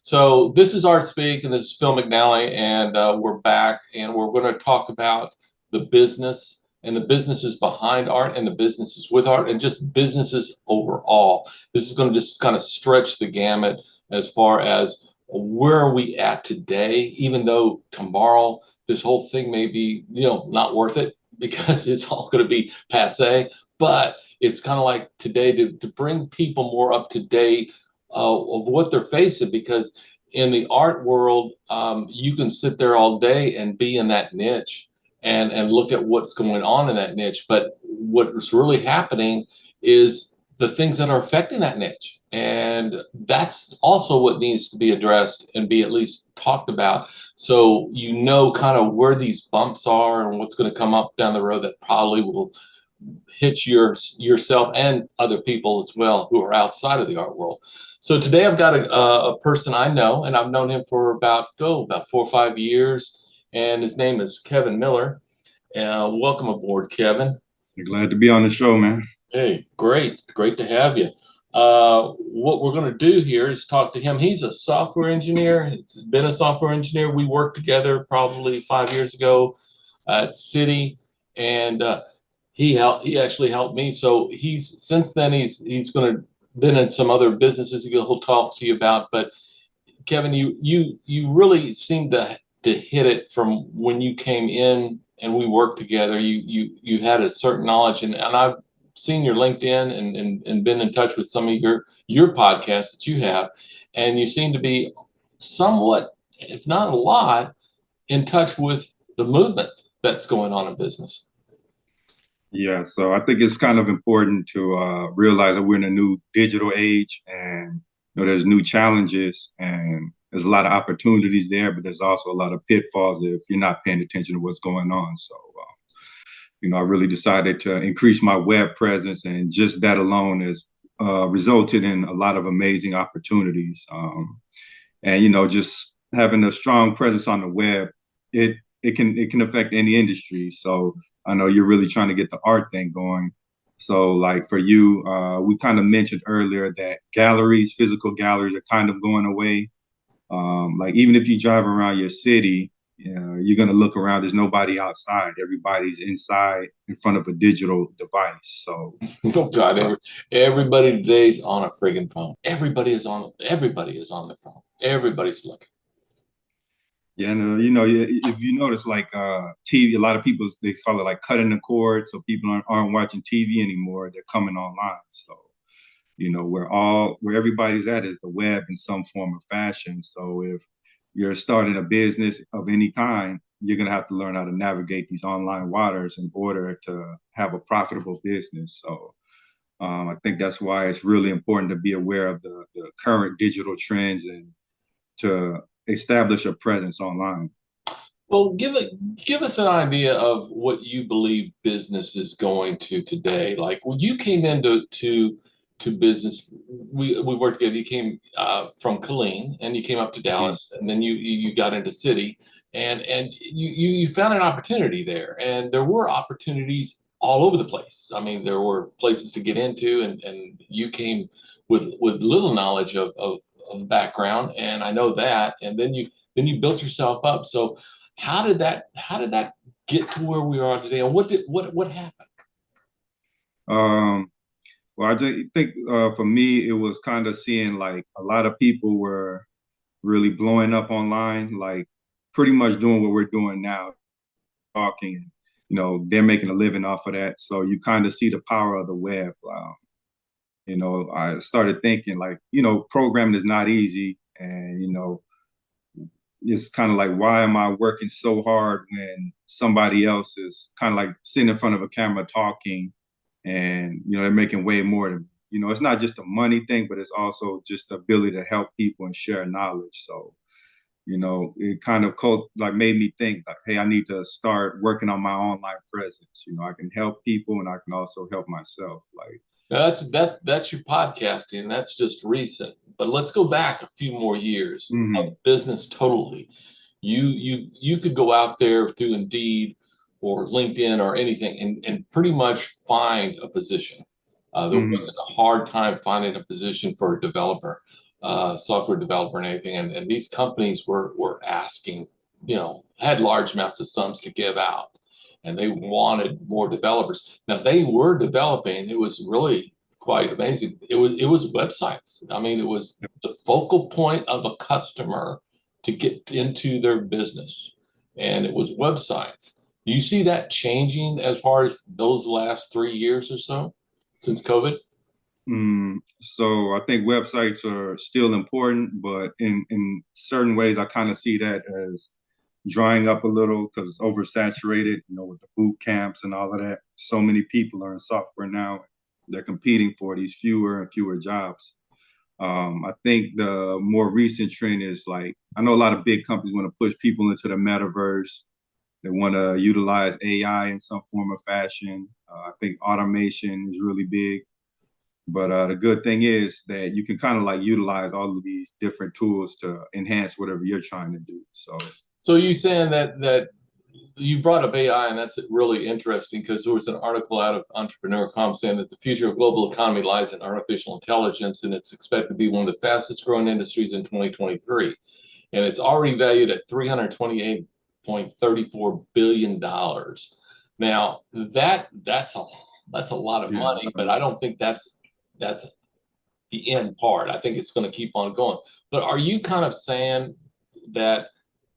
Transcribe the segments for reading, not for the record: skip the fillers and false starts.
So this is Artspeak, and this is Phil McNally, and we're back, and we're going to talk about the business and the businesses behind art and the businesses with art and just businesses overall. This is going to just kind of stretch the gamut as far as where are we at today, even though tomorrow this whole thing may be, not worth it because it's all going to be passe, but it's kind of like today to bring people more up to date of what they're facing, because in the art world, you can sit there all day and be in that niche and look at what's going on in that niche. But what's really happening is the things that are affecting that niche. And that's also what needs to be addressed and be at least talked about. So you know kind of where these bumps are and what's going to come up down the road that probably will hit yourself and other people as well who are outside of the art world. So today I've got a person I know, and I've known him for about 4 or 5 years, and his name is Kevin Miller. Welcome aboard, Kevin. You're glad to be on the show, man. Hey, great to have you. What we're going to do here is talk to him. He's a software engineer. He's been a software engineer. We worked together probably 5 years ago at City, and he actually helped me. So he's since then he's going to been in some other businesses he'll talk to you about. But Kevin, you really seem to hit it from when you came in and we worked together. You had a certain knowledge, and I've seen your LinkedIn and been in touch with some of your podcasts that you have, and you seem to be somewhat, if not a lot, in touch with the movement that's going on in business. Yeah, so I think it's kind of important to realize that we're in a new digital age, and there's new challenges, and there's a lot of opportunities there, but there's also a lot of pitfalls if you're not paying attention to what's going on. So, I really decided to increase my web presence, and just that alone has resulted in a lot of amazing opportunities. And just having a strong presence on the web, it it can affect any industry. So I know you're really trying to get the art thing going. So like for you, we kind of mentioned earlier that galleries, physical galleries, are kind of going away. Like even if you drive around your city, you're gonna look around. There's nobody outside. Everybody's inside in front of a digital device. So Oh God, everybody today's on a friggin' phone. Everybody is on the phone. Everybody's looking. yeah, and if you notice, like TV, a lot of people they call it like cutting the cord. So people aren't watching TV anymore. They're coming online. So where everybody's at is the web in some form or fashion. So if you're starting a business of any kind, you're gonna have to learn how to navigate these online waters in order to have a profitable business. So I think that's why it's really important to be aware of the current digital trends and to establish a presence online. Well, give us an idea of what you believe business is going to today. Like when you came into to business, we worked together. You came from Killeen and you came up to Mhm. Dallas, and then you got into City, and you found an opportunity there, and there were opportunities all over the place. I mean, there were places to get into, and you came with little knowledge of background, and I know that, and then you built yourself up. So how did that get to where we are today, and what happened? Um, well, I just think for me, it was kind of seeing like a lot of people were really blowing up online, like pretty much doing what we're doing now, talking. They're making a living off of that. So you kind of see the power of the web. I started thinking like, programming is not easy, and it's kind of like, why am I working so hard when somebody else is kind of like sitting in front of a camera talking, and they're making way more than it's not just a money thing, but it's also just the ability to help people and share knowledge. So it kind of like made me think like, hey, I need to start working on my online presence. I can help people and I can also help myself. Like, Now that's your podcasting. That's just recent. But let's go back a few more years mhm. of business totally. You could go out there through Indeed or LinkedIn or anything and pretty much find a position. There Mhm. wasn't a hard time finding a position for a developer. software developer and anything. And these companies were asking, had large amounts of sums to give out, and they wanted more developers. Now they were developing. It was really quite amazing. It was websites. I mean, it was the focal point of a customer to get into their business, and it was websites. Do you see that changing as far as those last 3 years or so since COVID? So I think websites are still important, but in certain ways, I kind of see that as drying up a little because it's oversaturated, with the boot camps and all of that. So many people are in software now. They're competing for these fewer and fewer jobs. I think the more recent trend is like, I know a lot of big companies want to push people into the metaverse. They want to utilize AI in some form or fashion. I think automation is really big. But the good thing is that you can kind of like utilize all of these different tools to enhance whatever you're trying to do. So, So you saying that you brought up AI, and that's really interesting because there was an article out of Entrepreneur.com saying that the future of global economy lies in artificial intelligence, and it's expected to be one of the fastest growing industries in 2023. And it's already valued at $328.34 billion. Now that's a lot of yeah. money, but I don't think that's the end part. I think it's going to keep on going. But are you kind of saying that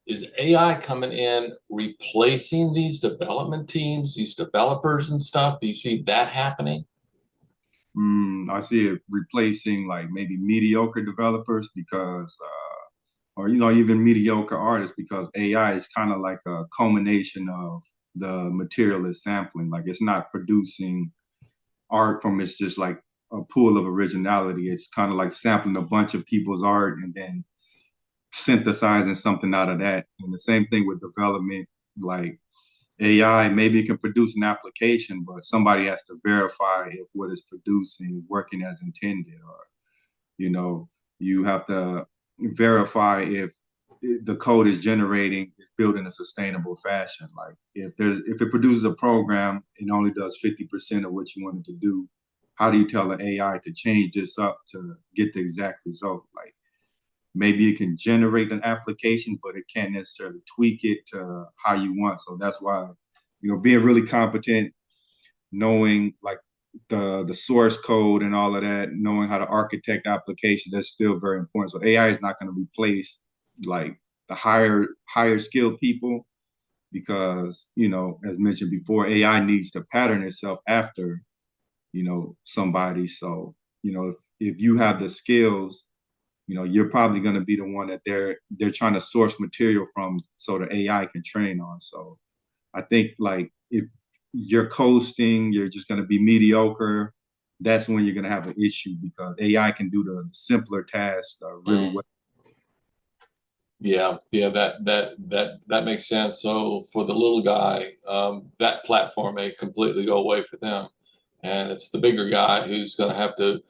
is AI coming in replacing these development teams, these developers and stuff? Do you see that happening? I see it replacing like maybe mediocre developers or even mediocre artists because AI is kind of like a culmination of the material it's sampling. Like it's not producing art from it's just like a pool of originality. It's kind of like sampling a bunch of people's art and then synthesizing something out of that. And the same thing with development, like AI, maybe it can produce an application, but somebody has to verify if what it's producing is working as intended, or you know, you have to verify if the code is generating is built in a sustainable fashion. Like if it produces a program and only does 50% of what you want it to do, how do you tell the AI to change this up to get the exact result? Like maybe it can generate an application, but it can't necessarily tweak it to how you want. So that's why, being really competent, knowing like the source code and all of that, knowing how to architect applications, that's still very important. So AI is not going to replace like the higher skilled people because, as mentioned before, AI needs to pattern itself after, somebody. So, if you have the skills, you're probably going to be the one that they're trying to source material from so the AI can train on. So I think like if you're coasting, you're just going to be mediocre. That's when you're going to have an issue because AI can do the simpler tasks really Mm. well. Yeah, that makes sense. So for the little guy, that platform may completely go away for them, and it's the bigger guy who's going to have to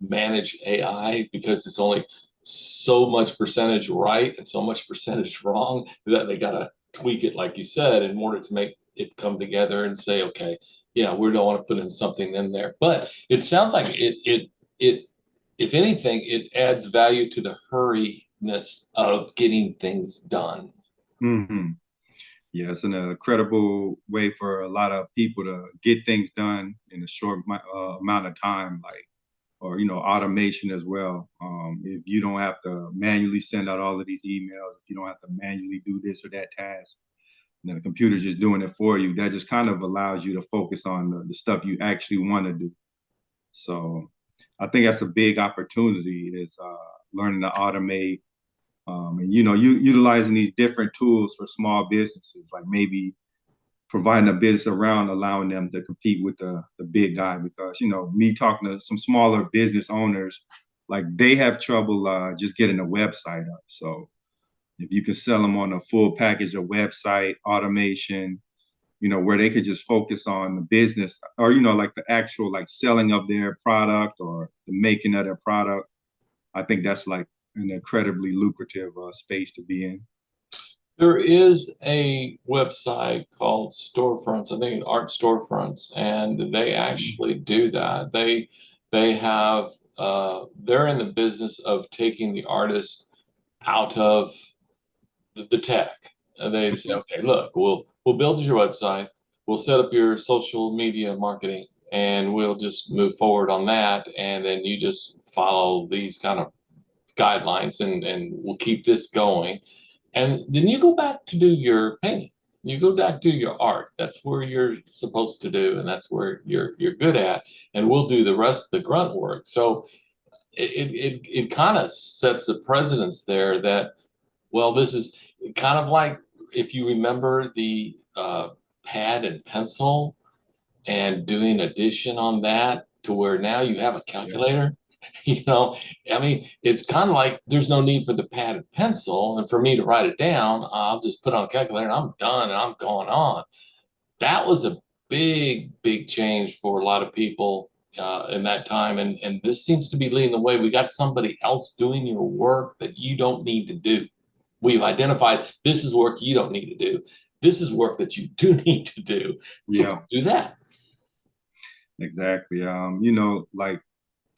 manage AI because it's only so much percentage right and so much percentage wrong that they got to tweak it, like you said, in order to make it come together and say, okay, yeah, we don't want to put in something in there. But it sounds like it, if anything, it adds value to the hurriness of getting things done. Mm-hmm. Yeah, it's an incredible way for a lot of people to get things done in a short amount of time, like or automation as well. If you don't have to manually send out all of these emails, if you don't have to manually do this or that task, the computer's just doing it for you. That just kind of allows you to focus on the stuff you actually want to do. So I think that's a big opportunity is learning to automate and you utilizing these different tools for small businesses, like maybe providing a business around allowing them to compete with the big guy because me talking to some smaller business owners, like they have trouble just getting a website up. So if you can sell them on a full package of website automation, where they could just focus on the business or like the actual like selling of their product or the making of their product, I think that's like an incredibly lucrative space to be in. There is a website called Storefronts, I think Art Storefronts, and they actually do that. They have they're in the business of taking the artist out of the tech. And they say, okay, look, we'll build your website, we'll set up your social media marketing, and we'll just move forward on that. And then you just follow these kind of guidelines, and we'll keep this going. And then you go back to do your painting. You go back to your art. That's where you're supposed to do, and that's where you're good at. And we'll do the rest of the grunt work. So it kind of sets a precedence there that, well, this is kind of like, if you remember the pad and pencil and doing addition on that to where now you have a Yeah. calculator. You know, I mean, it's kind of like there's no need for the pad and pencil, and for me to write it down, I'll just put on a calculator and I'm done and I'm going on. That was a big change for a lot of people in that time, and this seems to be leading the way. We got somebody else doing your work that you don't need to do. We've identified this is work you don't need to do. This is work that you do need to do. So Yeah, do that. exactly. Like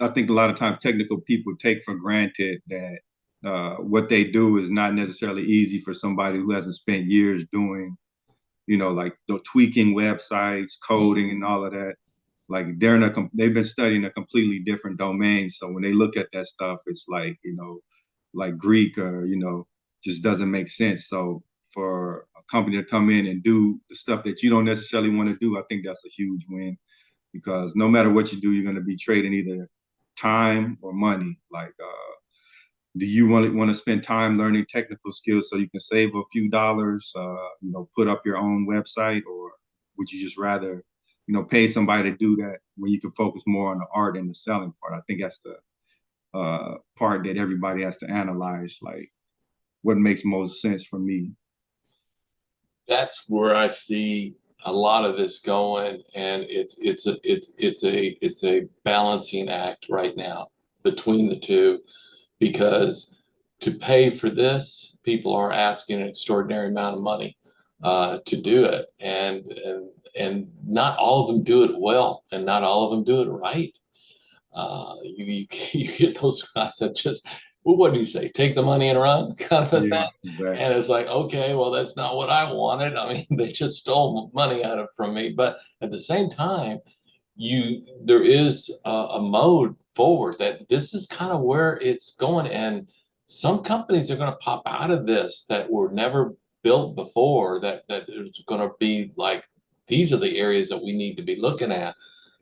I think a lot of times technical people take for granted that what they do is not necessarily easy for somebody who hasn't spent years doing, like the tweaking websites, coding, and all of that. Like they've been studying a completely different domain. So when they look at that stuff, it's like, like Greek or, just doesn't make sense. So for a company to come in and do the stuff that you don't necessarily want to do, I think that's a huge win because no matter what you do, you're going to be trading either time or money. Like, do you want to spend time learning technical skills so you can save a few dollars, put up your own website, or would you just rather, pay somebody to do that when you can focus more on the art and the selling part? I think that's the part that everybody has to analyze, like what makes most sense for me. That's where I see a lot of this going, and it's a balancing act right now between the two, because to pay for this, people are asking an extraordinary amount of money to do it, and not all of them do it well, and not all of them do it right. You get those guys that just, well, what do you say? Take the money and run, kind of a Yeah, thing. And exactly. it's like, okay, well, that's not what I wanted. I mean, they just stole money out of from me. But at the same time, there is a mode forward that this is kind of where it's going, and some companies are going to pop out of this that were never built before. That is going to be like, these are the areas that we need to be looking at.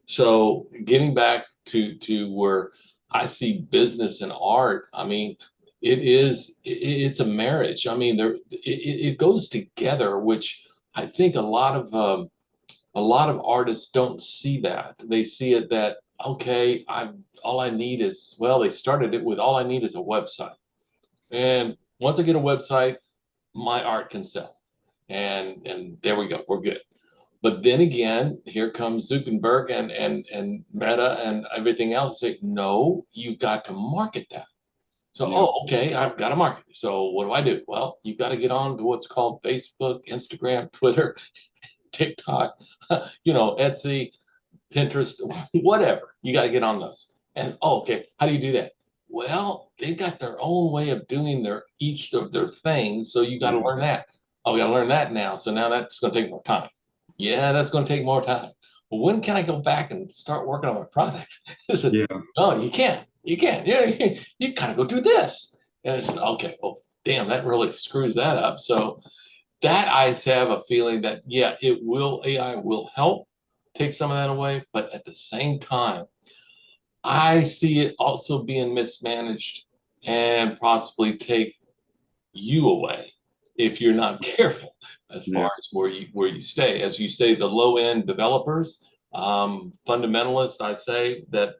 So getting back to where I see business and art, I mean, it's a marriage. I mean, it goes together, which I think a lot of artists don't see that. They see it that, okay, I all I need is, well, they started it with, all I need is a website, and once I get a website, my art can sell, and there we go, we're good. But then again, here comes Zuckerberg and Meta and everything else. Say, no, you've got to market that. So, Yeah, oh, okay, I've got to market. So what do I do? Well, you've got to get on to what's called Facebook, Instagram, Twitter, TikTok, Etsy, Pinterest, whatever. You got to get on those. And oh, okay, how do you do that? Well, they've got their own way of doing each of their things. So you got to yeah, learn that. Oh, we got to learn that now. So now that's going to take more time. Yeah, that's going to take more time. Well, when can I go back and start working on my product? I said, yeah, oh, you can't. You can't. You got to go do this. And it's okay. Well, damn, that really screws that up. So that, I have a feeling that, yeah, AI will help take some of that away, but at the same time, I see it also being mismanaged and possibly take you away if you're not careful, as far yeah, as where you stay. As you say, the low end developers, fundamentalists, I say that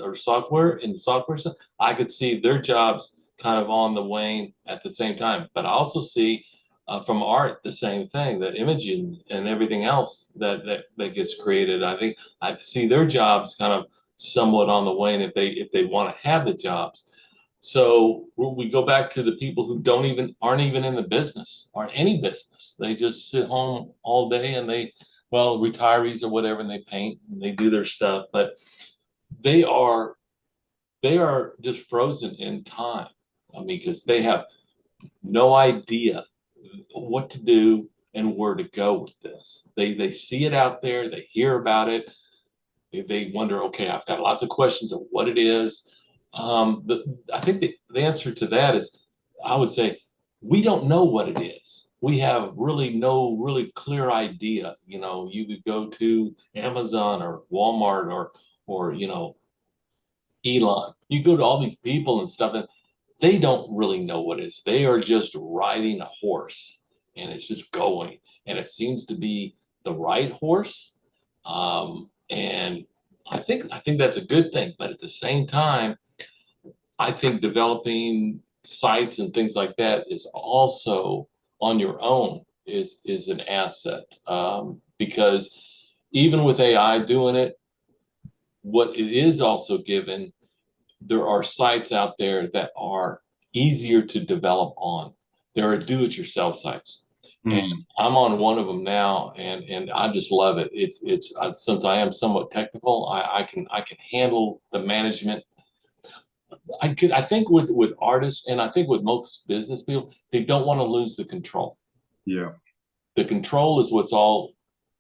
are software in the software stuff, I could see their jobs kind of on the wane at the same time. But I also see from art the same thing, that imaging and everything else that gets created. I think I see their jobs kind of somewhat on the wane if they want to have the jobs. So we go back to the people who aren't even in the business, aren't any business. They just sit home all day, and well, retirees or whatever, and they paint and they do their stuff, but they are they are just frozen in time. I mean, because they have no idea what to do and where to go with this. They see it out there, they hear about it, they wonder, okay, I've got lots of questions of what it is. I think the answer to that is, I would say, we don't know what it is. We have really no really clear idea. You know, you could go to Amazon or Walmart or Elon. You go to all these people and stuff, and they don't really know what it is. They are just riding a horse, and it's just going, and it seems to be the right horse. And I think that's a good thing. But at the same time, I think developing sites and things like that is also on your own is an asset, because even with AI doing it, what it is also given, there are sites out there that are easier to develop on. There are do-it-yourself sites, and Hmm. I'm on one of them now, and I just love it. It's since I am somewhat technical, I can handle the management. I think with artists, and I think with most business people, they don't want to lose the control. Yeah. The control is what's all.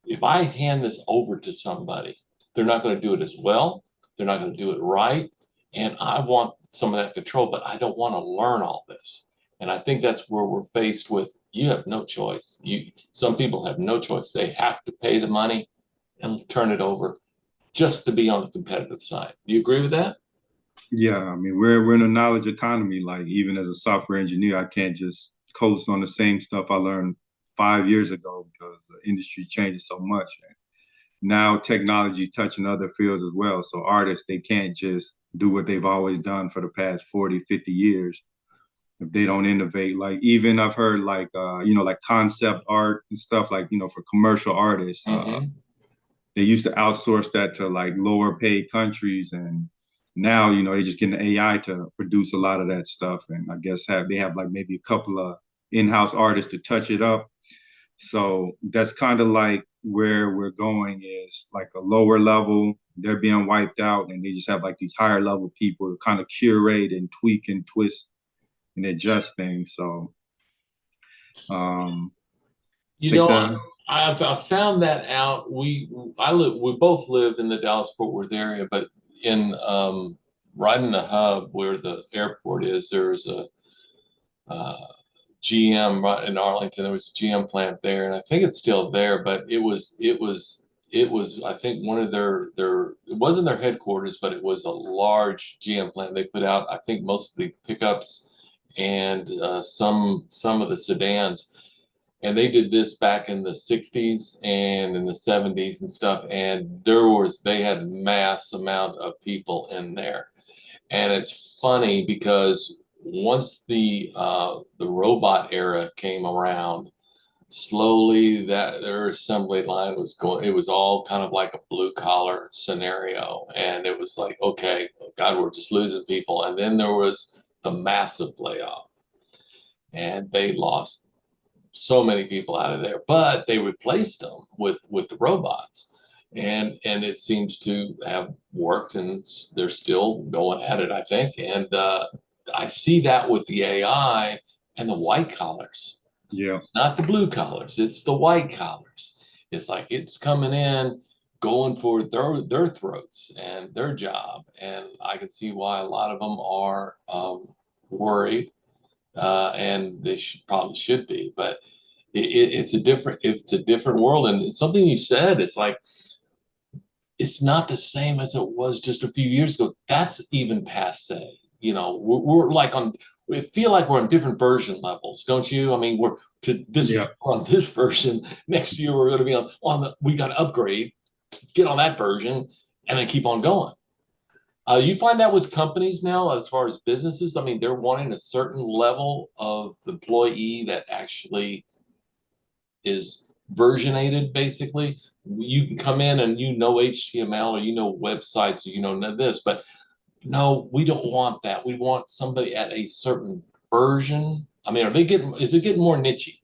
If I hand this over to somebody, they're not going to do it as well. They're not going to do it right. And I want some of that control, but I don't want to learn all this. And I think that's where we're faced with, you have no choice. Some people have no choice. They have to pay the money and turn it over just to be on the competitive side. Do you agree with that? Yeah, I mean, we're in a knowledge economy. Like even as a software engineer, I can't just coast on the same stuff I learned 5 years ago because the industry changes so much. And now technology touching other fields as well. So artists, they can't just do what they've always done for the past 40, 50 years if they don't innovate. Like even I've heard like like concept art and stuff like, for commercial artists. Mm-hmm. They used to outsource that to like lower paid countries, and now they just getting the AI to produce a lot of that stuff. And I guess they have like maybe a couple of in-house artists to touch it up. So that's kind of like where we're going, is like a lower level, they're being wiped out, and they just have like these higher level people to kind of curate and tweak and twist and adjust things. So You I think know, the I found that out. We both live in the Dallas Fort Worth area, but in right in the hub where the airport is, there's a uh, GM right in Arlington. There was a GM plant there, and I think it's still there. But it was I think one of their it wasn't their headquarters, but it was a large GM plant. They put out, I think, most of the pickups and some of the sedans, and they did this back in the 60s and in the 70s and stuff, and they had mass amount of people in there. And it's funny because once the robot era came around, slowly that their assembly line was going, it was all kind of like a blue collar scenario, and it was like, okay, God, we're just losing people. And then there was the massive layoff, and they lost so many people out of there, but they replaced them with the robots, and it seems to have worked, and they're still going at it, I think. And I see that with the AI and the white collars. yeah. It's not the blue collars; it's the white collars. It's like it's coming in, going for their throats and their job, and I can see why a lot of them are worried, and they probably should be. But it's a different world, and something you said. It's like it's not the same as it was just a few years ago. That's even passe. We're like on. We feel like we're on different version levels, don't you? I mean, we're to this year Yeah. we're on this version. Next year we're going to be on the. We got to upgrade, get on that version, and then keep on going. You find that with companies now, as far as businesses. I mean, they're wanting a certain level of employee that actually is versionated. Basically, you can come in and HTML, or websites, or this, but no, we don't want that. We want somebody at a certain version. I mean, is it getting more nichey?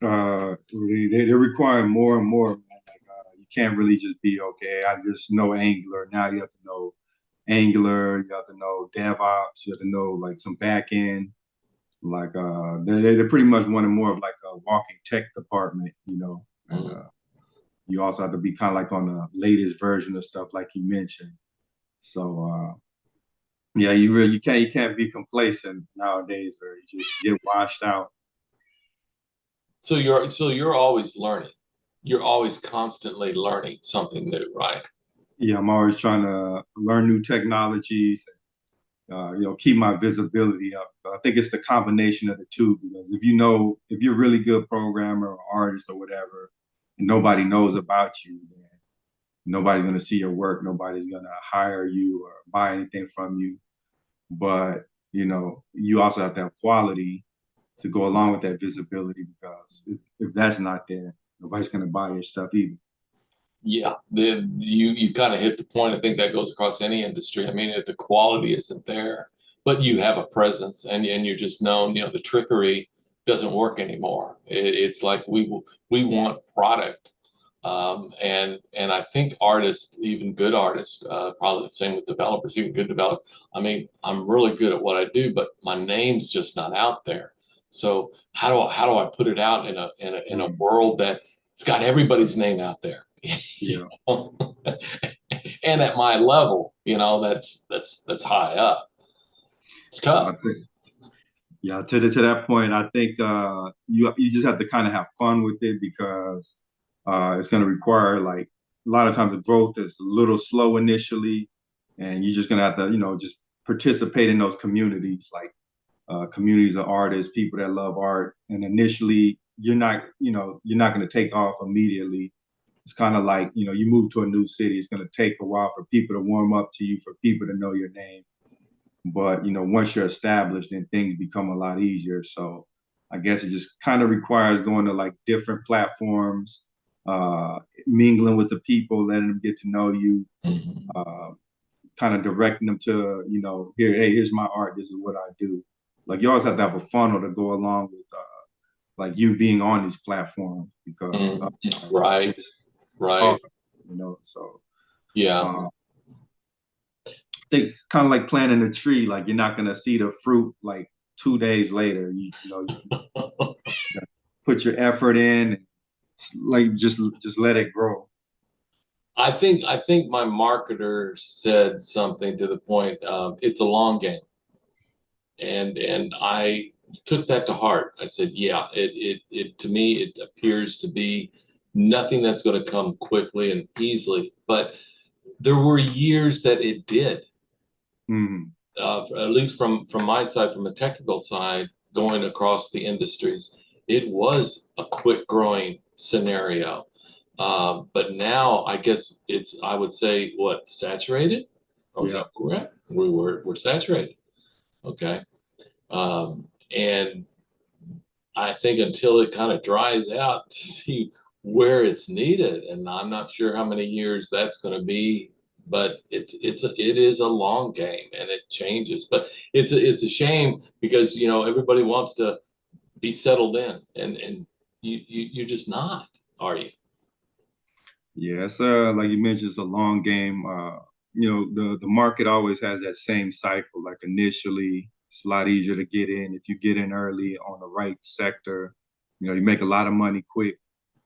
They require more and more. Man. Like you can't really just be okay. I just know Angular. Now you have to know Angular, you have to know DevOps, you have to know like some back end. Like they're pretty much wanting more of like a walking tech department, you know. And Mm. you also have to be kind of like on the latest version of stuff, like you mentioned. So yeah, you can't be complacent nowadays, or you just get washed out. So you're always learning. You're always constantly learning something new, right? Yeah, I'm always trying to learn new technologies, keep my visibility up. I think it's the combination of the two because if you're a really good programmer or artist or whatever, and nobody knows about you, then nobody's going to see your work. Nobody's going to hire you or buy anything from you. But, you also have to have quality to go along with that visibility because if that's not there, nobody's going to buy your stuff either. Yeah, you kind of hit the point. I think that goes across any industry. I mean, if the quality isn't there, but you have a presence and you're just known, the trickery doesn't work anymore. It's like we want product, and I think artists, even good artists, probably the same with developers, even good developers. I mean, I'm really good at what I do, but my name's just not out there. So how do I put it out in a Mm, world that it's got everybody's name out there? yeah. And at my level, that's high up. It's I tough. think Yeah, to that point, I think you just have to kind of have fun with it because it's going to require like a lot of times the growth is a little slow initially, and you're just going to have to just participate in those communities, like communities of artists, people that love art, and initially you're not going to take off immediately. It's kind of like you move to a new city. It's going to take a while for people to warm up to you, for people to know your name, but once you're established, then things become a lot easier. So I guess it just kind of requires going to like different platforms, mingling with the people, letting them get to know you, Mhm. uh, kind of directing them to, here, hey, here's my art. This is what I do. Like you always have to have a funnel to go along with like you being on these platforms because Mhm. otherwise you're Right, just right. talking, So Yeah. uh, it's kind of like planting a tree. Like you're not gonna see the fruit like 2 days later. You put your effort in, like just let it grow. I think my marketer said something to the point it's a long game, and I took that to heart. I said, yeah, it to me it appears to be nothing that's going to come quickly and easily, but there were years that it did. Mm-hmm. At least from my side, from a technical side, going across the industries, it was a quick growing scenario. But now I guess I would say what, saturated? Okay, Yeah, we're saturated. Okay. And I think until it kind of dries out to see where it's needed, and I'm not sure how many years that's going to be, but it is a long game and it changes. But it's a shame because everybody wants to be settled in, and you're just not, are you? yeah. It's like you mentioned, it's a long game. The market always has that same cycle. Like initially, it's a lot easier to get in if you get in early on the right sector. You make a lot of money quick.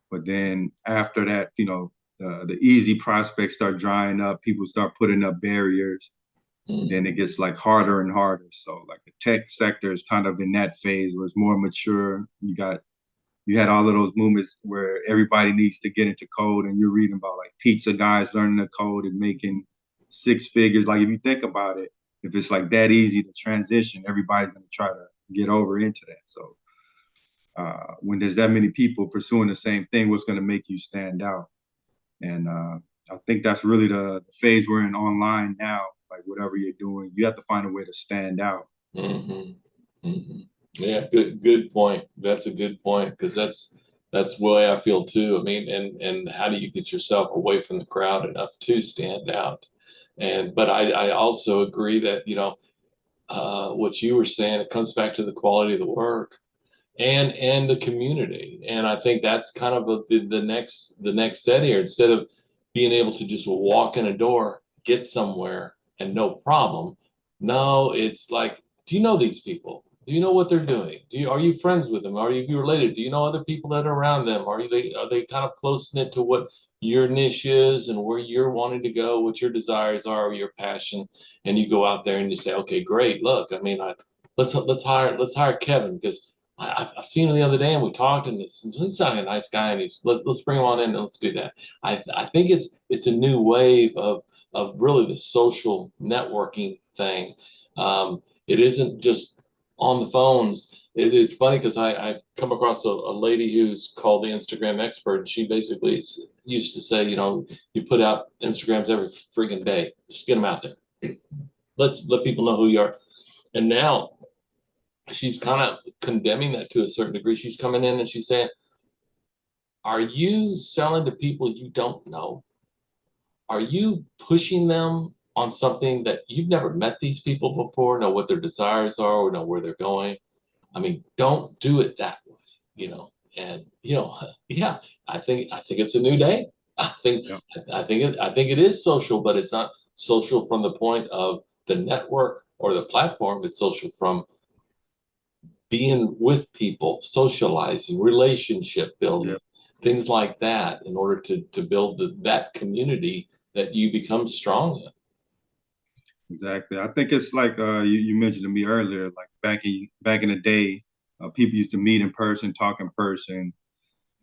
But then after that, the easy prospects start drying up. People start putting up barriers. And then it Mm, gets like harder and harder. So like the tech sector is kind of in that phase where it's more mature. You had all of those movements where everybody needs to get into code, and you're reading about like pizza guys learning the code and making six figures. Like if you think about it, if it's like that easy to transition, everybody's going to try to get over into that. So when there's that many people pursuing the same thing, what's going to make you stand out? And I think that's really the phase we're in online now. Like whatever you're doing, you have to find a way to stand out. hmm hmm Yeah, good point. That's a good point because that's the way I feel too. I mean, and how do you get yourself away from the crowd enough to stand out? And but I also agree that what you were saying, it comes back to the quality of the work and the community. And I think that's kind of the next set here. Instead of being able to just walk in a door, get somewhere, and no problem. No, it's like, do you know these people? Do you know what they're doing? Are you friends with them? Are you related? Do you know other people that are around them? Are they kind of close knit to what your niche is and where you're wanting to go, what your desires are, your passion, and you go out there and you say, okay, great. Look, I mean, let's hire Kevin because I've seen him the other day and we talked and he's not a nice guy and let's bring him on in and let's do that. I think it's a new wave of really the social networking thing. It isn't just on the phones. It's funny because I've come across a lady who's called the Instagram expert. And she basically used to say, you know, you put out Instagrams every freaking day. Just get them out there. Let people know who you are. And now she's kind of condemning that to a certain degree. She's coming in and she's saying, are you selling to people you don't know? Are you pushing them on something that you've never met these people before, know what their desires are, or know where they're going? I mean, don't do it that way, you know. And yeah, I think it's a new day. I think Yeah, I think it is social, but it's not social from the point of the network or the platform. It's social from being with people, socializing, relationship yeah, building, things like that, in order to build that community that you become strong in. exactly. I think it's like you mentioned to me earlier, like back in the day, people used to meet in person, talk in person,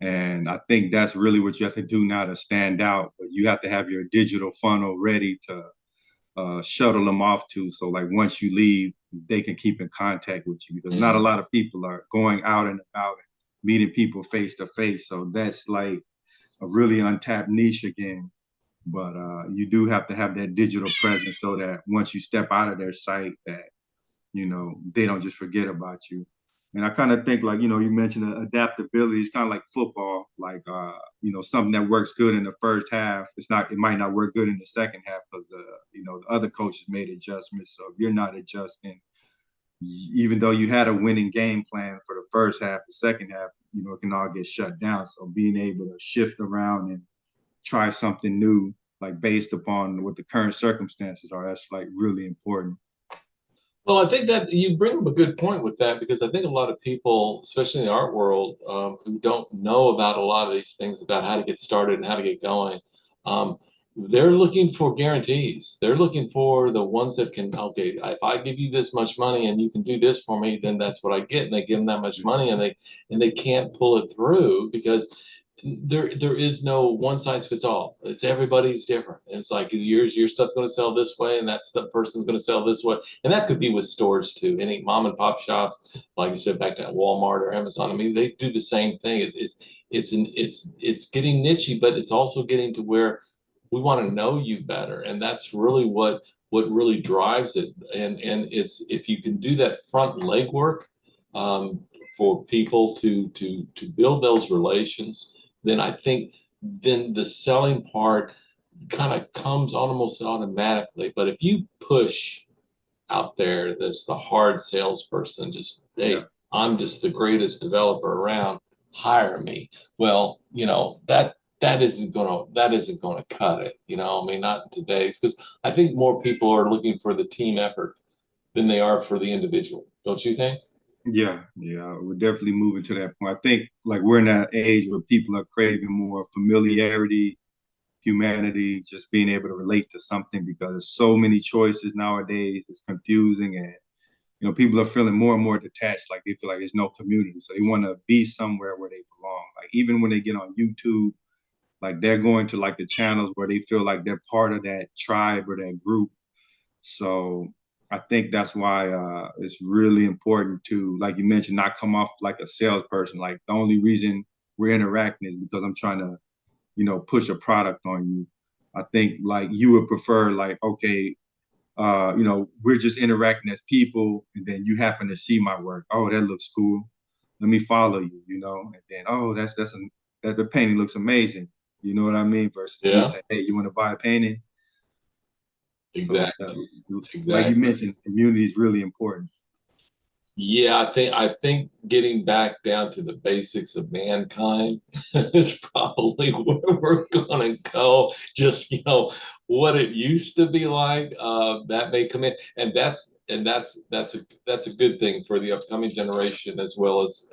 and I think that's really what you have to do now to stand out. But you have to have your digital funnel ready to shuttle them off to. So like once you leave, they can keep in contact with you because not a Mm. lot of people are going out and about and meeting people face to face. So that's like a really untapped niche again. But you do have to have that digital presence so that once you step out of their sight, that they don't just forget about you. And I kind of think like you mentioned adaptability. It's kind of like football, like something that works good in the first half. It might not work good in the second half because the other coaches made adjustments. So if you're not adjusting, even though you had a winning game plan for the first half, the second half, it can all get shut down. So being able to shift around and try something new, like based upon what the current circumstances are, that's like really important. Well, I think that you bring up a good point with that because I think a lot of people, especially in the art world, who don't know about a lot of these things about how to get started and how to get going, um, they're looking for guarantees. They're looking for the ones that can, okay, if I give you this much money and you can do this for me, then that's what I get. And they give them that much money and they can't pull it through because there is no one size fits all. It's everybody's different. And it's like your stuff going to sell this way, and that stuff person's going to sell this way, and that could be with stores too. Any mom and pop shops, like you said, back to Walmart or Amazon. I mean, they do the same thing. It's getting nichey, but it's also getting to where we want to know you better, and that's really what really drives it. And it's if you can do that front legwork um, for people to build those relations, then I think then the selling part kind of comes almost automatically. But if you push out there that's the hard salesperson, just Yeah. hey, I'm just the greatest developer around, hire me. Well, that isn't gonna cut it. I mean, not in today's because I think more people are looking for the team effort than they are for the individual. Don't you think? Yeah, yeah, we're definitely moving to that point. I think like we're in that age where people are craving more familiarity, humanity, just being able to relate to something because there's so many choices nowadays. It's confusing, and people are feeling more and more detached. Like they feel like there's no community, so they want to be somewhere where they belong. Like even when they get on YouTube, like they're going to like the channels where they feel like they're part of that tribe or that group. So I think that's why it's really important to, like you mentioned, not come off like a salesperson. Like the only reason we're interacting is because I'm trying to, push a product on you. I think like you would prefer like, okay, we're just interacting as people, and then you happen to see my work. Oh, that looks cool. Let me follow you, and then that the painting looks amazing. You know what I mean? Versus me Yeah, saying, hey, you want to buy a painting? So exactly, like you exactly. mentioned, community is really important. Yeah, I think getting back down to the basics of mankind is probably where we're gonna go. Just, what it used to be like, that may come in, and that's a good thing for the upcoming generation, as well as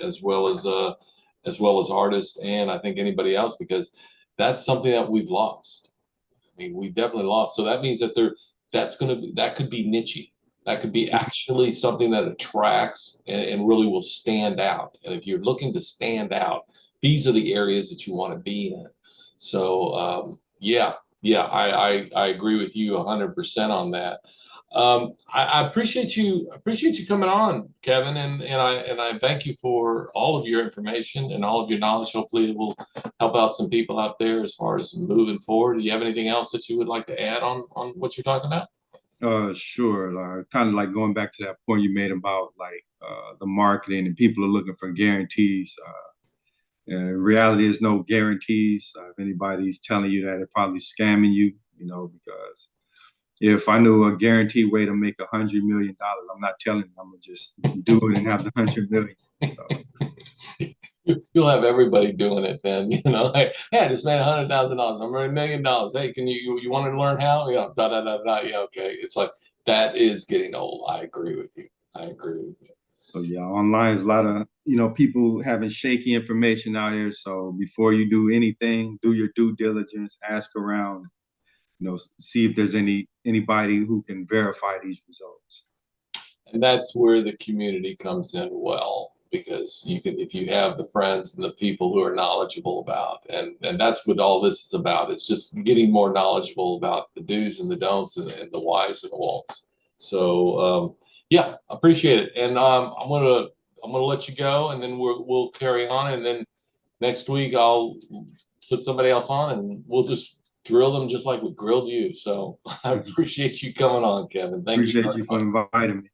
artists, and I think anybody else, because that's something that we've lost. I mean, we definitely lost. So that means that could be niche. That could be actually something that attracts and really will stand out. And if you're looking to stand out, these are the areas that you want to be in. So yeah, yeah, I agree with you 100% on that. I appreciate you coming on, Kevin, and I thank you for all of your information and all of your knowledge. Hopefully, it will help out some people out there as far as moving forward. Do you have anything else that you would like to add on what you're talking about? Sure. Kind of like going back to that point you made about like the marketing and people are looking for guarantees. In reality, there's no guarantees. If anybody's telling you that, they're probably scamming you, because if I knew a guaranteed way to make $100 million, I'm not telling them. I'm gonna just do it and have the 100 million. So You'll have everybody doing it then, Like, hey, I just made $100,000. I'm earning $1 million. Hey, you want to learn how? Yeah, da da da da. Yeah, okay. It's like that is getting old. I agree with you. I agree with you. so yeah, online is a lot of people having shaky information out here. So before you do anything, do your due diligence, ask around, see if there's anybody who can verify these results. And that's where the community comes in well, because if you have the friends and the people who are knowledgeable about, and that's what all this is about. It's just getting more knowledgeable about the do's and the don'ts, and the whys and the won'ts. So yeah, appreciate it. And I'm gonna let you go, and then we'll carry on, and then next week I'll put somebody else on, and we'll just drill them just like we grilled you. So I appreciate you coming on, Kevin. Thank you Appreciate very you for much. inviting me.